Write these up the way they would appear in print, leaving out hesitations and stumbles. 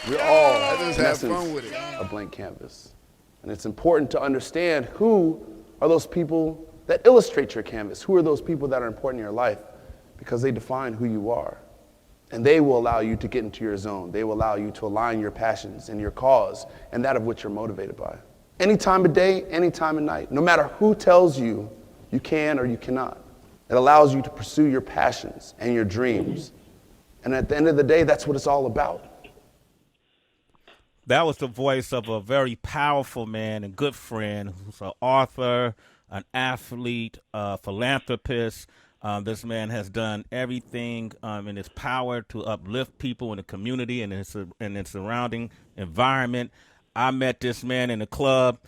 We're all, I just in have essence, fun with it. a blank canvas. And it's important to understand who are those people that illustrate your canvas. Who are those people that are important in your life? Because they define who you are. And they will allow you to get into your zone. They will allow you to align your passions and your cause and that of which you're motivated by. Any time of day, any time of night, no matter who tells you you can or you cannot. It allows you to pursue your passions and your dreams. And at the end of the day, that's what it's all about. That was the voice of a very powerful man and good friend who's an author, an athlete, a philanthropist. This man has done everything in his power to uplift people in the community and in its surrounding environment. I met this man in a club,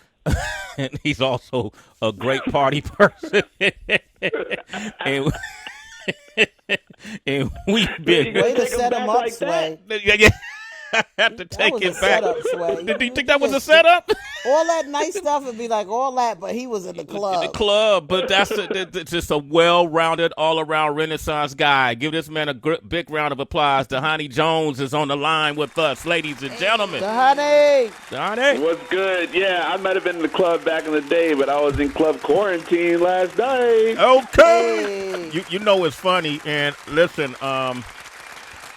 and he's also a great party person. and we've been way to set him up, Sway. Yeah. I have to take it back. Setup, Sway. Did you think that was a setup? All that nice stuff would be like all that, but he was in the club. In the club, but that's just a well-rounded, all-around Renaissance guy. Give this man a big round of applause. Dhani Jones is on the line with us, ladies and gentlemen. Dhani. What's good? Yeah, I might have been in the club back in the day, but I was in club quarantine last night. Okay. Hey. You know it's funny, and listen,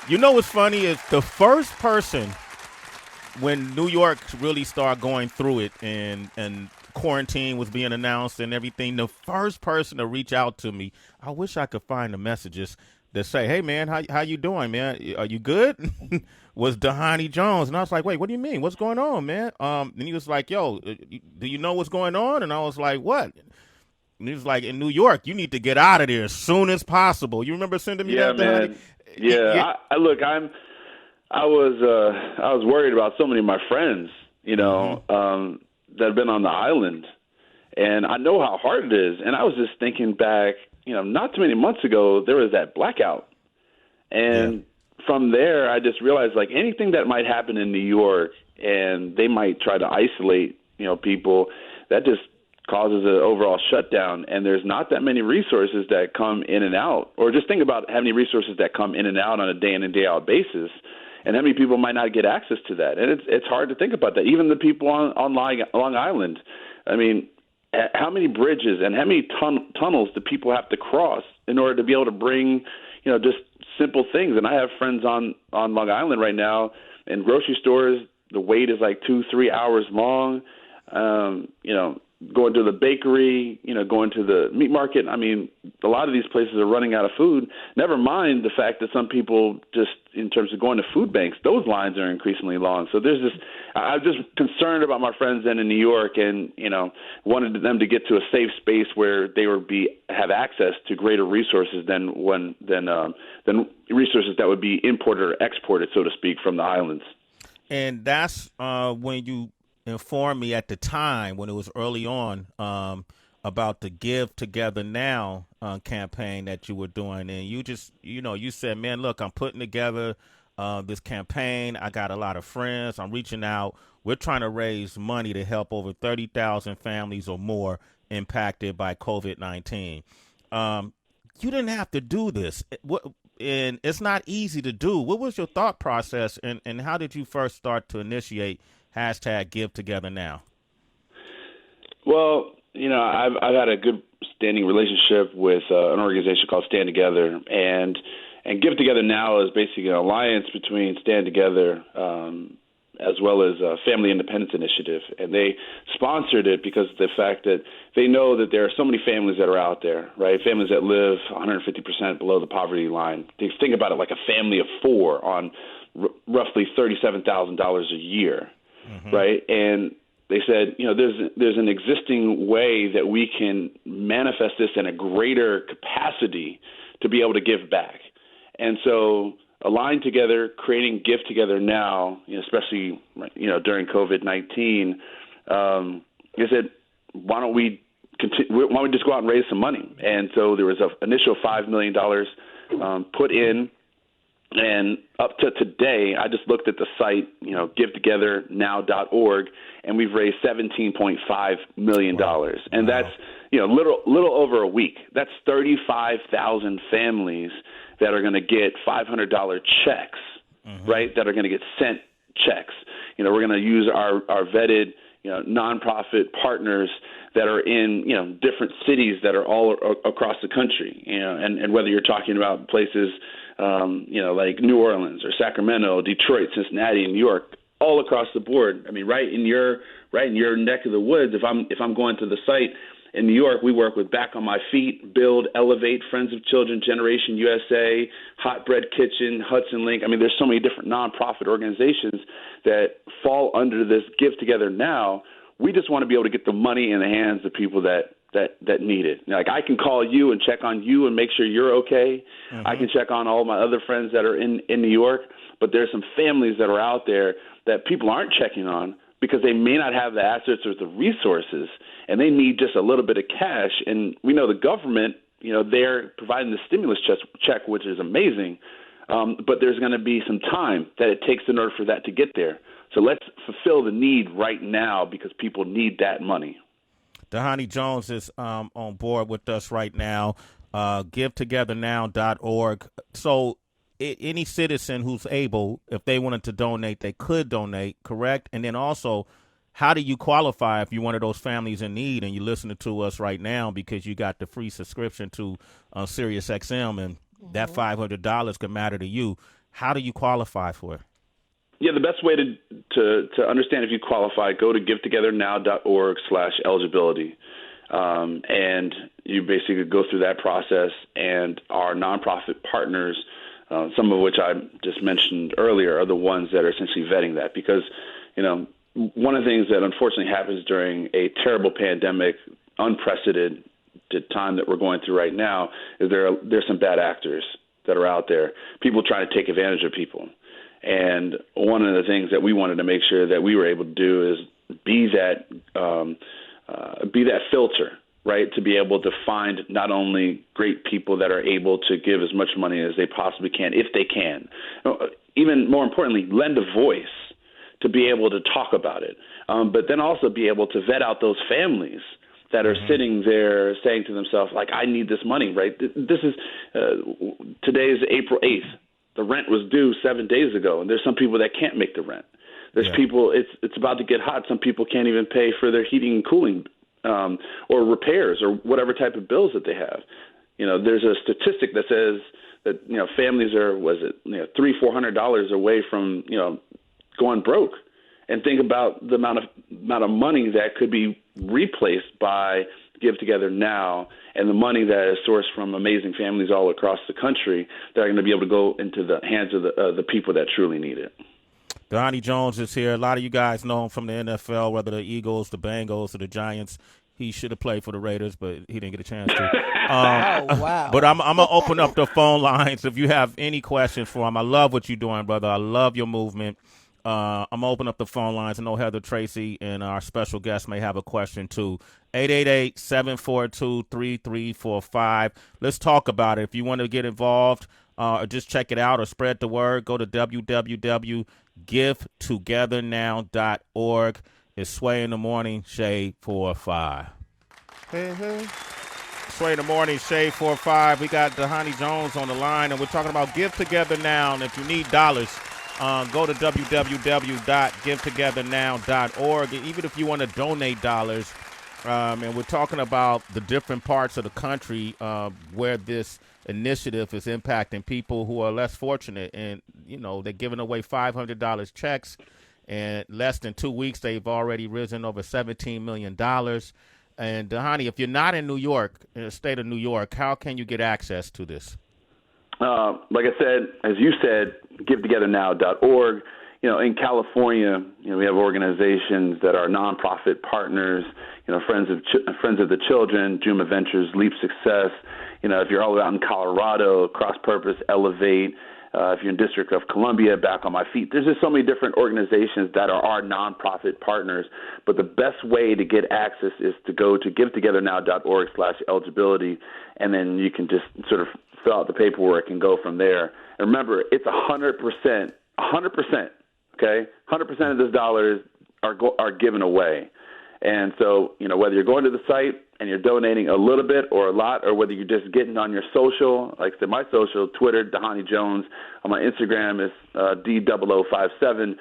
you know what's funny is the first person when New York really started going through it and quarantine was being announced and everything, the first person to reach out to me, I wish I could find the messages that say, hey, man, how you doing, man? Are you good? was Dhani Jones. And I was like, wait, what do you mean? What's going on, man? And he was like, yo, do you know what's going on? And I was like, what? And he was like, in New York, you need to get out of there as soon as possible. You remember sending me that, man. Dhani? Yeah, I was worried about so many of my friends, that have been on the island, and I know how hard it is. And I was just thinking back, not too many months ago, there was that blackout, and from there, I just realized like anything that might happen in New York, and they might try to isolate, people, that just causes an overall shutdown, and there's not that many resources that come in and out. Or just think about how many resources that come in and out on a day in and day out basis, and how many people might not get access to that. And it's hard to think about that. Even the people on Long Island, I mean, how many bridges and how many tunnels do people have to cross in order to be able to bring, just simple things? And I have friends on Long Island right now in grocery stores. The wait is like 2-3 hours long. Going to the bakery, going to the meat market. I mean, a lot of these places are running out of food. Never mind the fact that some people just, in terms of going to food banks, those lines are increasingly long. So there's this, I'm just concerned about my friends then in New York and, wanted them to get to a safe space where they would have access to greater resources than resources that would be imported or exported, so to speak, from the islands. And that's when you informed me at the time when it was early on about the Give Together Now campaign that you were doing. And you just, you said, man, look, I'm putting together this campaign. I got a lot of friends. I'm reaching out. We're trying to raise money to help over 30,000 families or more impacted by COVID-19. You didn't have to do this. And it's not easy to do. What was your thought process and how did you first start to initiate #GiveTogetherNow? Well, I've had a good standing relationship with an organization called Stand Together, and Give Together Now is basically an alliance between Stand Together as well as Family Independence Initiative, and they sponsored it because of the fact that they know that there are so many families that are out there, right? Families that live 150% below the poverty line. Think about it like a family of four on roughly $37,000 a year. Mm-hmm. Right. And they said, there's an existing way that we can manifest this in a greater capacity to be able to give back. And so aligned together, creating Give Together Now, especially, during COVID-19, they said, why don't we just go out and raise some money? And so there was an initial $5 million put in. And up to today, I just looked at the site, givetogethernow.org, and we've raised $17.5 million. Wow. And that's, little over a week. That's 35,000 families that are going to get $500 checks, mm-hmm. right, that are going to get sent checks. We're going to use our vetted, nonprofit partners that are in, different cities that are all across the country, and whether you're talking about places, like New Orleans or Sacramento, Detroit, Cincinnati, New York, all across the board. I mean, right in your neck of the woods. If I'm going to the site in New York, we work with Back on My Feet, Build, Elevate, Friends of Children, Generation USA, Hot Bread Kitchen, Hudson Link. I mean, there's so many different nonprofit organizations that fall under this Give Together Now. We just want to be able to get the money in the hands of people that need it. Like, I can call you and check on you and make sure you're okay. Mm-hmm. I can check on all my other friends that are in New York, but there's some families that are out there that people aren't checking on because they may not have the assets or the resources, and they need just a little bit of cash. And we know the government, they're providing the stimulus check, which is amazing, but there's going to be some time that it takes in order for that to get there. So let's fulfill the need right now because people need that money. Dhani Jones is on board with us right now, givetogethernow.org. So any citizen who's able, if they wanted to donate, they could donate, correct? And then also, how do you qualify if you're one of those families in need and you're listening to us right now because you got the free subscription to Sirius XM and that $500 could matter to you? How do you qualify for it? Yeah, the best way to understand if you qualify, go to givetogethernow.org/eligibility. And you basically go through that process, and our nonprofit partners, some of which I just mentioned earlier, are the ones that are essentially vetting that. Because, one of the things that unfortunately happens during a terrible pandemic, unprecedented time that we're going through right now, is there's some bad actors that are out there, people trying to take advantage of people. And one of the things that we wanted to make sure that we were able to do is be that filter, right, to be able to find not only great people that are able to give as much money as they possibly can, if they can, even more importantly, lend a voice to be able to talk about it, but then also be able to vet out those families that are sitting there saying to themselves, like, I need this money, right? This is today's April 8th. The rent was due 7 days ago, and there's some people that can't make the rent. There's people, it's about to get hot. Some people can't even pay for their heating and cooling or repairs or whatever type of bills that they have. There's a statistic that says that, families are, $300-400 away from, going broke. And think about the amount of money that could be replaced by Give Together Now, and the money that is sourced from amazing families all across the country that are going to be able to go into the hands of the people that truly need it. Dhani Jones is here. A lot of you guys know him from the NFL, whether the Eagles, the Bengals, or the Giants. He should have played for the Raiders, but he didn't get a chance to. Oh, wow. But I'm going to open up the phone lines if you have any questions for him. I love what you're doing, brother. I love your movement. I'm going to open up the phone lines. I know Heather Tracy and our special guest may have a question, too. 888-742-3345. Let's talk about it. If you want to get involved or just check it out or spread the word, go to www.givetogethernow.org. It's Sway in the Morning, Shade 4-5. Mm-hmm. Sway in the Morning, Shade 4-5. We got Dhani Jones on the line, and we're talking about Give Together Now. And if you need dollars, go to www.givetogethernow.org. Even if you want to donate dollars, and we're talking about the different parts of the country where this initiative is impacting people who are less fortunate. And, they're giving away $500 checks. And less than 2 weeks, they've already risen over $17 million. And, Dhani, if you're not in New York, in the state of New York, how can you get access to this? Like I said, as you said, givetogethernow.org. In California, we have organizations that are nonprofit partners. Friends of the Children, Juma Ventures, Leap Success. If you're all out in Colorado, Cross Purpose, Elevate. If you're in District of Columbia, Back on My Feet. There's just so many different organizations that are our nonprofit partners. But the best way to get access is to go to givetogethernow.org/eligibility, and then you can just sort of fill out the paperwork and go from there. And remember, it's 100%, okay? 100% of those dollars are given away. And so, whether you're going to the site and you're donating a little bit or a lot, or whether you're just getting on your social, like I said, my social, Twitter, Dhani Jones, on my Instagram is D0057,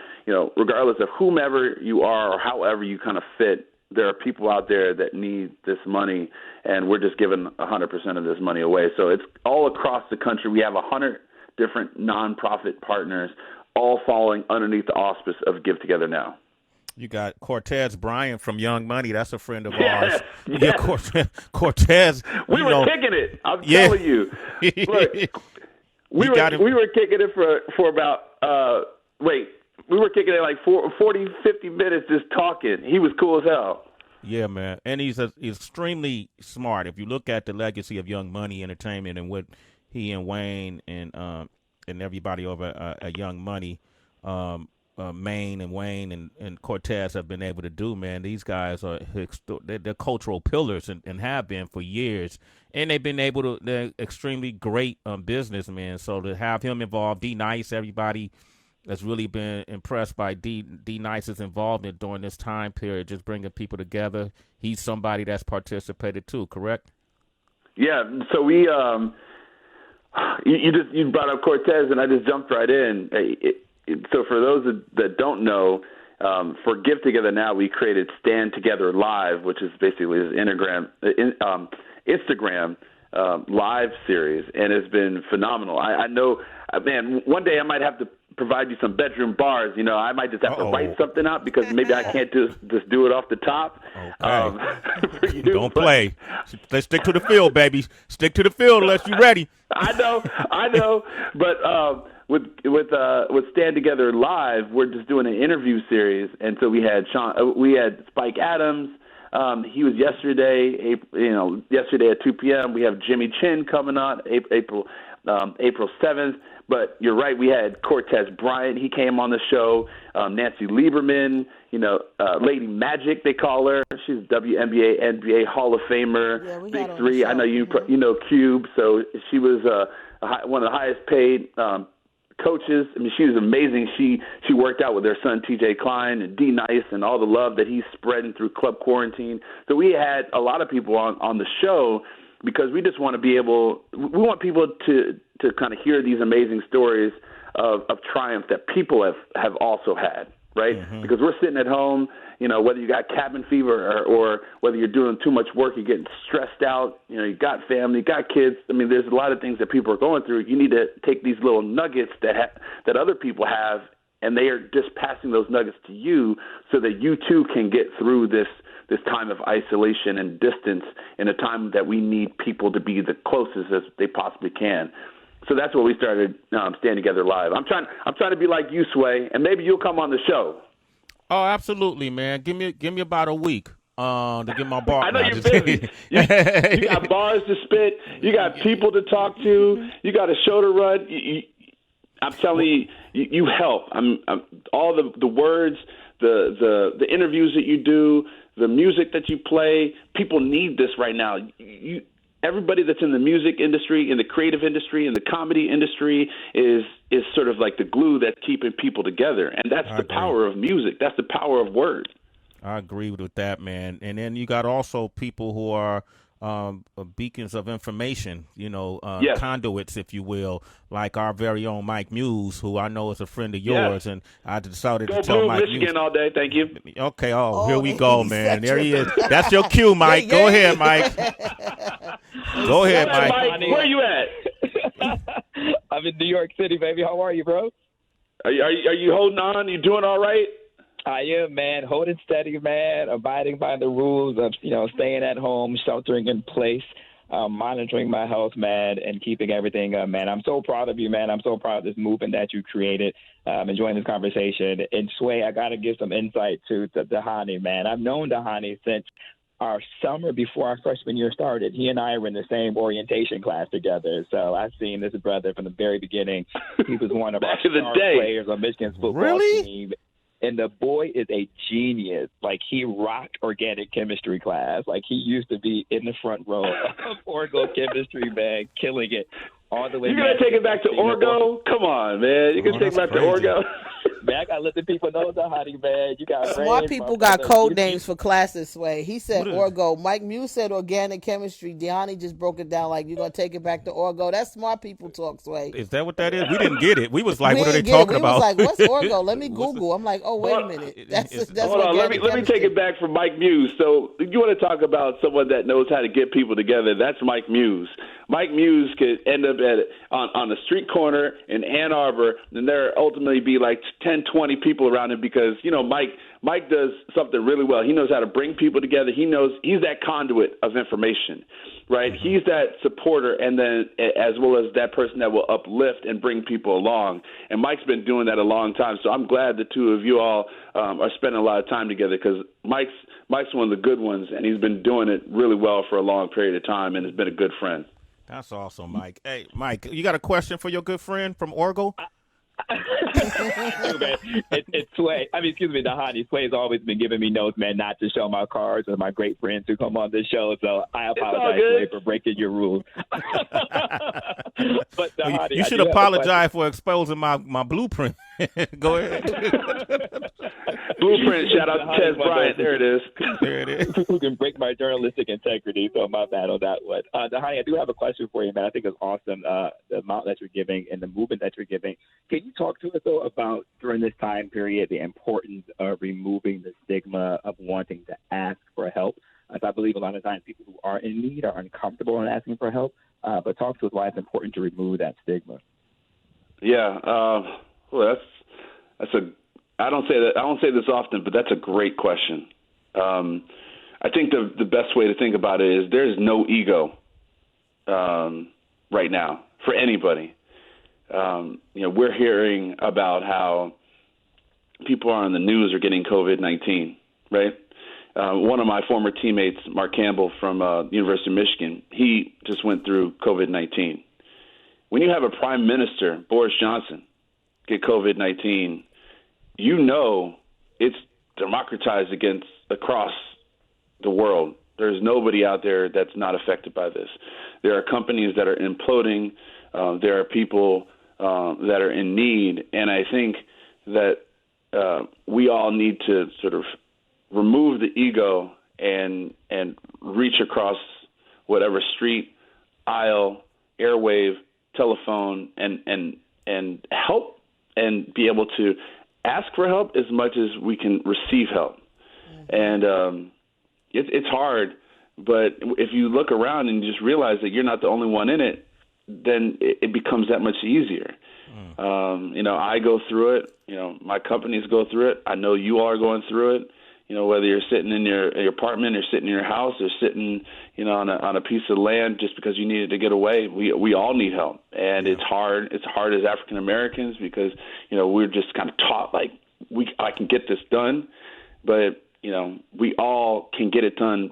regardless of whomever you are or however you kind of fit, there are people out there that need this money, and we're just giving 100% of this money away. So it's all across the country. We have 100 different nonprofit partners, all falling underneath the auspice of Give Together Now. You got Cortez Bryant from Young Money. That's a friend of Yes, ours. yes. Yeah, Cortez. We were kicking it. I'm telling you. Look, we were kicking it for about, we were kicking it like 40, 50 minutes just talking. He was cool as hell. Yeah, man. And he's extremely smart. If you look at the legacy of Young Money Entertainment and what he and Wayne and everybody over at Young Money, Maine and Wayne and Cortez have been able to do, man. These guys they're cultural pillars and have been for years. And they've been able to, they're extremely great businessmen. So to have him involved, D-Nice, everybody has really been impressed by D-Nice's involvement during this time period, just bringing people together. He's somebody that's participated too, correct? Yeah, so we you brought up Cortez, and I just jumped right in. So for those that don't know, for Give Together Now, we created Stand Together Live, which is basically this Instagram live series, and it's been phenomenal. I know, man, one day I might have to provide you some bedroom bars. I might just have to write something up because maybe I can't just do it off the top. Okay. Don't play. Let's stick to the field, baby. Stick to the field unless you're ready. I know. But with Stand Together Live, we're just doing an interview series, and so we had Spike Adams. He was yesterday at 2 p.m. We have Jimmy Chin coming on April 7th. But you're right, we had Cortez Bryant. He came on the show. Nancy Lieberman, Lady Magic, they call her. She's WNBA, NBA Hall of Famer, yeah, Big Three. I know you know Cube. So she was one of the highest paid coaches. I mean, she was amazing. She worked out with her son TJ Klein and D-Nice and all the love that he's spreading through Club Quarantine. So we had a lot of people on the show because we just want to we want people to kind of hear these amazing stories of triumph that people have also had, right? Mm-hmm. Because we're sitting at home, whether you got cabin fever or whether you're doing too much work, you're getting stressed out, you got family, you got kids. I mean, there's a lot of things that people are going through. You need to take these little nuggets that other people have, and they are just passing those nuggets to you so that you too can get through this time of isolation and distance in a time that we need people to be the closest as they possibly can. So that's what we started Stand Together Live. I'm trying to be like you, Sway, and maybe you'll come on the show. Oh, absolutely, man. Give me about a week to get my bar. I know you're busy. You got bars to spit. You got people to talk to. You got a show to run. I'm telling you, you help. All the words, the interviews that you do, the music that you play. People need this right now. Everybody that's in the music industry, in the creative industry, in the comedy industry is sort of like the glue that's keeping people together. And that's the power of music. That's the power of words. I agree with that, man. And then you got also people who are beacons of information, yes. Conduits, if you will, like our very own Mike Muse, who I know is a friend of yours, and I decided to tell Mike Michigan Muse. all day, thank you. Okay, here we go, man. There he is. That's your cue, Mike. Go ahead, Mike. Go ahead, Mike. Where you at? I'm in New York City, baby. How are you, bro? Are you holding on? You doing all right? I am, man. Holding steady, man. Abiding by the rules of, staying at home, sheltering in place, monitoring my health, man, and keeping everything up, man. I'm so proud of you, man. I'm so proud of this movement that you created. Enjoying this conversation. And Sway, I got to give some insight to Dhani, man. I've known Dhani since our summer before our freshman year started. He and I were in the same orientation class together. So I've seen this brother from the very beginning. He was one of our star players on Michigan's football team. And the boy is a genius. Like, he rocked organic chemistry class. Like, he used to be in the front row of orgo chemistry, man, killing it all the way. You're going to take it back to Orgo? Come on, man. You're going to take it back to Orgo? Man, I got to let the people know the honey, man. You got Smart people got code names for classes, Sway. He said Orgo. Mike Muse said organic chemistry. Dhani just broke it down like you're going to take it back to Orgo. That's smart people talk, Sway. Is that what that is? We didn't get it. We was like, what are they talking about? We was like, what's Orgo? Let me Google. I'm like, oh, wait a minute. That's hold on. Let me take it back from Mike Muse. So you want to talk about someone that knows how to get people together? That's Mike Muse. Mike Muse could end up on a street corner in Ann Arbor, and there ultimately be like 10, 20 people around him because, Mike does something really well. He knows how to bring people together. He's that conduit of information, right? Mm-hmm. He's that supporter, and then as well as that person that will uplift and bring people along. And Mike's been doing that a long time, so I'm glad the two of you all are spending a lot of time together because Mike's one of the good ones, and he's been doing it really well for a long period of time and has been a good friend. That's awesome, Mike. Hey, Mike, you got a question for your good friend from Orgo? It's Sway. Dhani. Sway's always been giving me notes, man, not to show my cards or my great friends who come on this show. So I apologize, Sway, for breaking your rules. But Dhani, you should apologize for exposing my blueprint. Go ahead. Blueprint. Shout out to Tez Bryant. There it is. There it is. Who can break my journalistic integrity? So my bad on that one. Dhani, I do have a question for you, man. I think it's awesome the amount that you're giving and the movement that you're giving. Can you talk to us, though, about during this time period the importance of removing the stigma of wanting to ask for help? As I believe a lot of times people who are in need are uncomfortable in asking for help. But talk to us why it's important to remove that stigma. Yeah, well, that's a. I don't say this often, but that's a great question. I think the best way to think about it is there is no ego right now for anybody. We're hearing about how people on the news are getting COVID-19, right? One of my former teammates, Mark Campbell from University of Michigan, he just went through COVID-19. When you have a prime minister, Boris Johnson, get COVID-19, it's democratized across the world. There's nobody out there that's not affected by this. There are companies that are imploding. There are people that are in need. And I think that we all need to sort of remove the ego and reach across whatever street, aisle, airwave, telephone, and help and be able to ask for help as much as we can receive help. Mm-hmm. And it's hard, but if you look around and just realize that you're not the only one in it, then it becomes that much easier. I go through it. My companies go through it. I know you all are going through it. Whether you're sitting in your apartment or sitting in your house or sitting, on a piece of land just because you needed to get away, we all need help. And it's hard. It's hard as African Americans because, we're just kind of taught like I can get this done. But, we all can get it done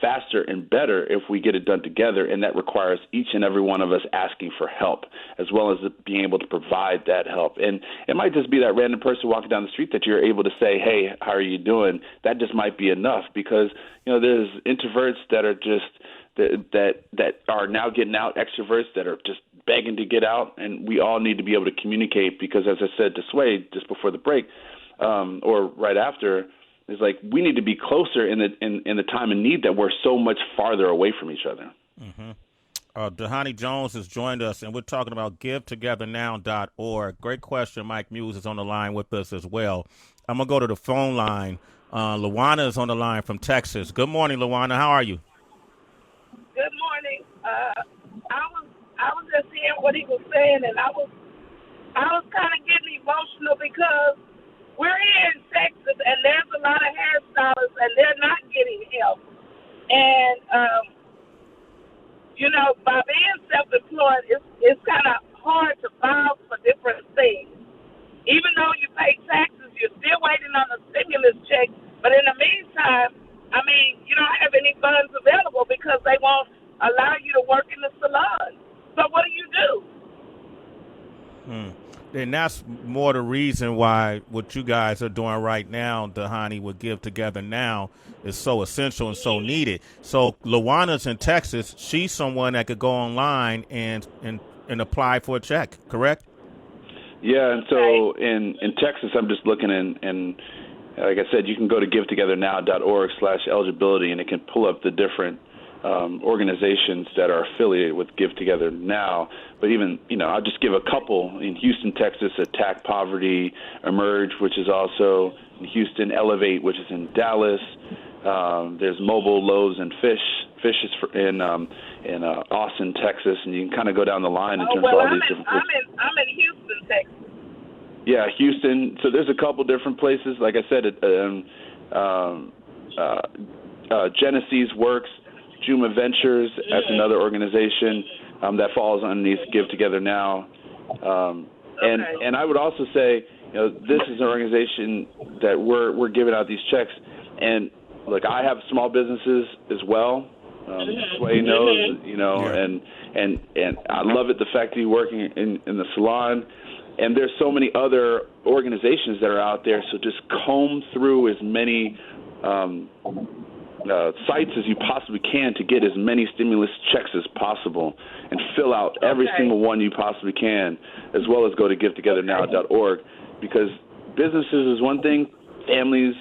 faster and better if we get it done together, and that requires each and every one of us asking for help, as well as being able to provide that help. And it might just be that random person walking down the street that you're able to say, hey, how are you doing? That just might be enough because, there's introverts that are just that are now getting out, extroverts that are just begging to get out, and we all need to be able to communicate because, as I said to Sway just before the break or right after, it's like we need to be closer in the time of need that we're so much farther away from each other. Mm-hmm. Dhani Jones has joined us, and we're talking about GiveTogetherNow.org. Great question. Mike Muse is on the line with us as well. I'm going to go to the phone line. Luana is on the line from Texas. Good morning, Luana. How are you? Good morning. I was just hearing what he was saying, and I was kind of getting emotional because we're here in Texas, and there's a lot of hairstylists, and they're not getting help. And, by being self-employed, it's kind of hard to file for different things. Even though you pay taxes, you're still waiting on a stimulus check. But in the meantime, you don't have any funds available because they won't allow you to work in the salon. So what do you do? And that's more the reason why what you guys are doing right now, Dhani, with Give Together Now, is so essential and so needed. So Luana's in Texas. She's someone that could go online and and apply for a check, correct? Yeah, and so in Texas, I'm just looking and like I said, you can go to givetogethernnow.org/eligibility, and it can pull up the different organizations that are affiliated with Give Together Now. But even, I'll just give a couple. In Houston, Texas, Attack Poverty, Emerge, which is also in Houston, Elevate, which is in Dallas. There's Mobile, Loaves, and Fish. Fish is in Austin, Texas, and you can kind of go down the line in terms of all these different places. I'm in Houston, Texas. Yeah, Houston. So there's a couple different places. Like I said, Genesis Works, Juma Ventures. That's another organization that falls underneath Give Together Now. And I would also say, this is an organization that we're giving out these checks. And look, I have small businesses as well. Sway knows, and I love it, the fact that you're working in the salon. And there's so many other organizations that are out there, so just comb through as many sites as you possibly can to get as many stimulus checks as possible and fill out every single one you possibly can, as well as go to givetogethernnow.org, because businesses is one thing, families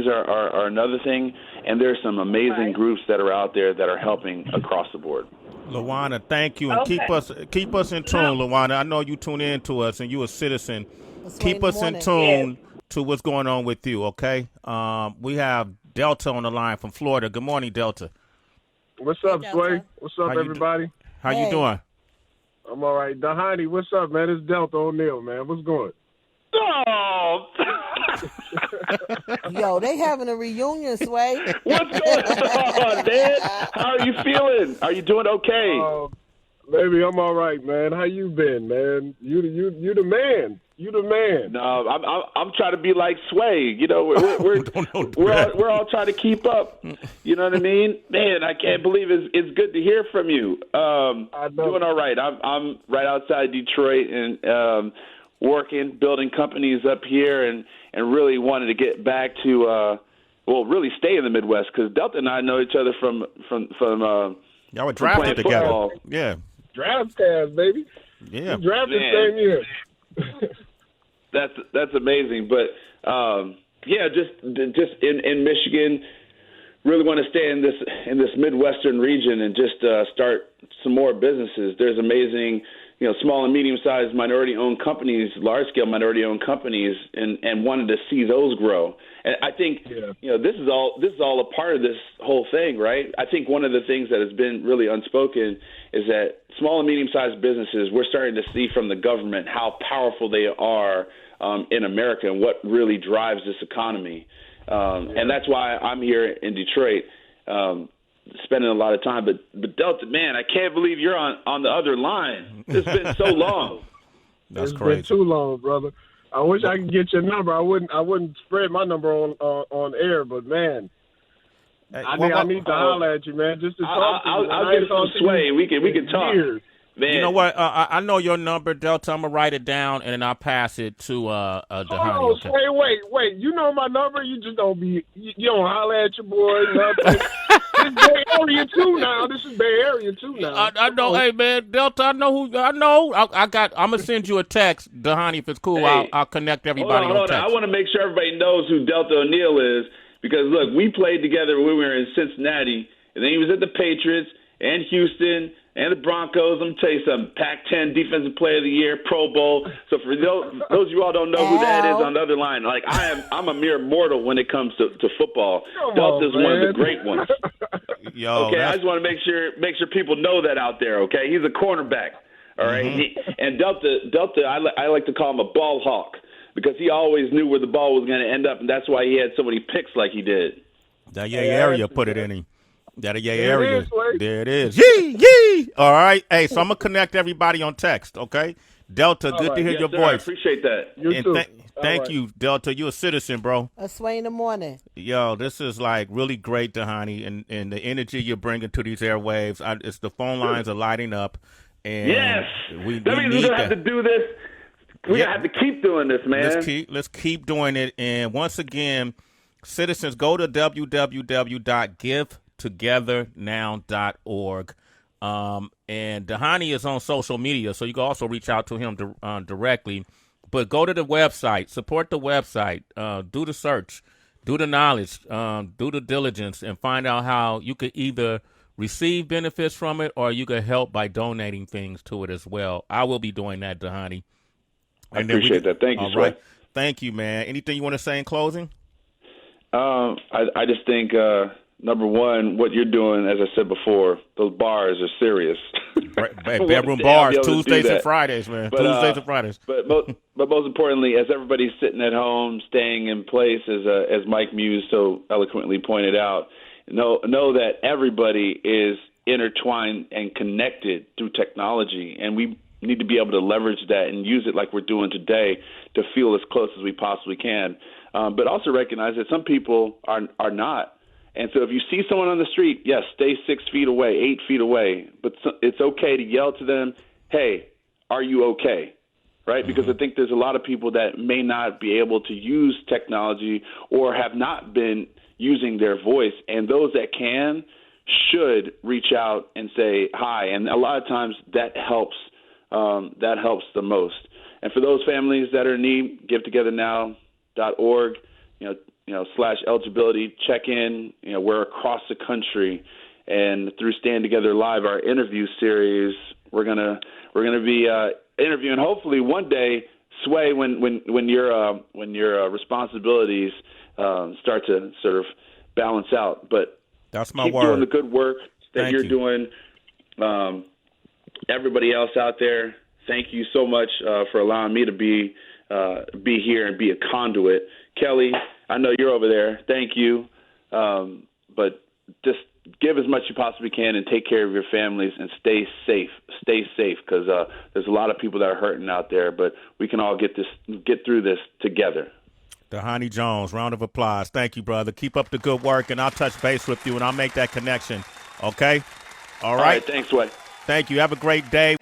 are another thing, and there's some amazing groups that are out there that are helping across the board. Lawana, thank you, and keep us in tune, Lawana. I know you tune in to us, and you're a citizen. Keep us in tune to what's going on with you, okay? We have Delta on the line from Florida. Good morning, Delta. What's up, Sway? What's up, everybody? How you doing? I'm all right. Dhani, what's up, man? It's Delta O'Neal, man. What's going? Oh! Yo, they having a reunion, Sway. What's going on, man? How are you feeling? Are you doing okay? Baby, I'm all right, man. How you been, man? You the man. You the man. No, I'm trying to be like Sway. We're all trying to keep up. You know what I mean? Man, I can't believe it's good to hear from you. Doing all right. I'm right outside Detroit and working, building companies up here, and really wanted to get back to really stay in the Midwest, because Delta and I know each other from y'all were drafted together. Football. Yeah. Draft cast, baby. Yeah. We drafted same year. That's amazing. But just in Michigan, really want to stay in this Midwestern region and just start some more businesses. There's amazing, small and medium-sized minority-owned companies, large-scale minority-owned companies, and wanted to see those grow. And I think this is all a part of this whole thing, right? I think one of the things that has been really unspoken is that small and medium-sized businesses, we're starting to see from the government how powerful they are in America and what really drives this economy. And that's why I'm here in Detroit, spending a lot of time. But Delta, man, I can't believe you're on the other line. It's been so long. That's it's crazy. Been too long, brother. I wish I could get your number. I wouldn't spread my number on air, but man, I need to holler at you, man, just to talk to you. I'll get some Sway. We can talk. Years. Man. You know what? I know your number, Delta. I'm gonna write it down and then I'll pass it to Dhani. Oh, okay? Wait! You know my number. You just don't be. You don't holler at your boy. This Bay Area too now. This is Bay Area too now. I know. Hey man, Delta. I know who. I know. I'm gonna send you a text, Dhani, if it's cool. Hey, I'll connect everybody hold on. on text. I want to make sure everybody knows who Delta O'Neal is, because look, we played together when we were in Cincinnati, and then he was at the Patriots and Houston and the Broncos. I'm gonna tell you something. Pac-10 Defensive Player of the Year, Pro Bowl. So for those of you all don't know who that is on the other line, like I'm a mere mortal when it comes to football. Delta's one of the great ones. Yo, okay, I just want to make sure people know that out there. Okay, he's a cornerback. All right, and Delta, I like to call him a ball hawk, because he always knew where the ball was going to end up, and that's why he had so many picks like he did. That area put it in him. That area. There it is. Yee! All right. Hey, so I'm going to connect everybody on text, okay? Delta, good to hear your voice. I appreciate that. You too. Thank you, Delta. You're a citizen, bro. A Sway in the morning. Yo, this is like really great, Dhani, and the energy you're bringing to these airwaves. It's the phone lines are lighting up. And yes. That means we're going to have to do this. We have to keep doing this, man. Let's keep doing it. And once again, citizens, go to www.givetogethernnow.org. And Dhani is on social media, so you can also reach out to him directly. But go to the website, support the website, do the search, do the knowledge, do the diligence, and find out how you could either receive benefits from it or you could help by donating things to it as well. I will be doing that, Dhani. I appreciate that. Thank you, Sway. Right. Thank you, man. Anything you want to say in closing? I just think, number one, what you're doing, as I said before, those bars are serious. Bedroom bars, Tuesdays and Fridays, man. Tuesdays and Fridays. But most importantly, as everybody's sitting at home, staying in place, as Mike Muse so eloquently pointed out, know that everybody is intertwined and connected through technology, and we need to be able to leverage that and use it like we're doing today to feel as close as we possibly can. But also recognize that some people are not. And so if you see someone on the street, yes, stay 6 feet away, 8 feet away. But it's okay to yell to them, hey, are you okay? Right? Because I think there's a lot of people that may not be able to use technology or have not been using their voice. And those that can should reach out and say hi. And a lot of times that helps. That helps the most. And for those families that are in need, givetogethernow.org, /eligibility, check in. We're across the country, and through Stand Together Live, our interview series, we're gonna be interviewing. Hopefully, one day, Sway, when your responsibilities start to sort of balance out. But that's my keep word. Doing the good work that you're doing. Everybody else out there, thank you so much for allowing me to be here and be a conduit. Kelly, I know you're over there. Thank you. But just give as much as you possibly can and take care of your families and stay safe. Stay safe, because there's a lot of people that are hurting out there, but we can all get through this together. Dhani Jones, round of applause. Thank you, brother. Keep up the good work, and I'll touch base with you, and I'll make that connection. Okay? All right. Thanks, Sway. Thank you. Have a great day.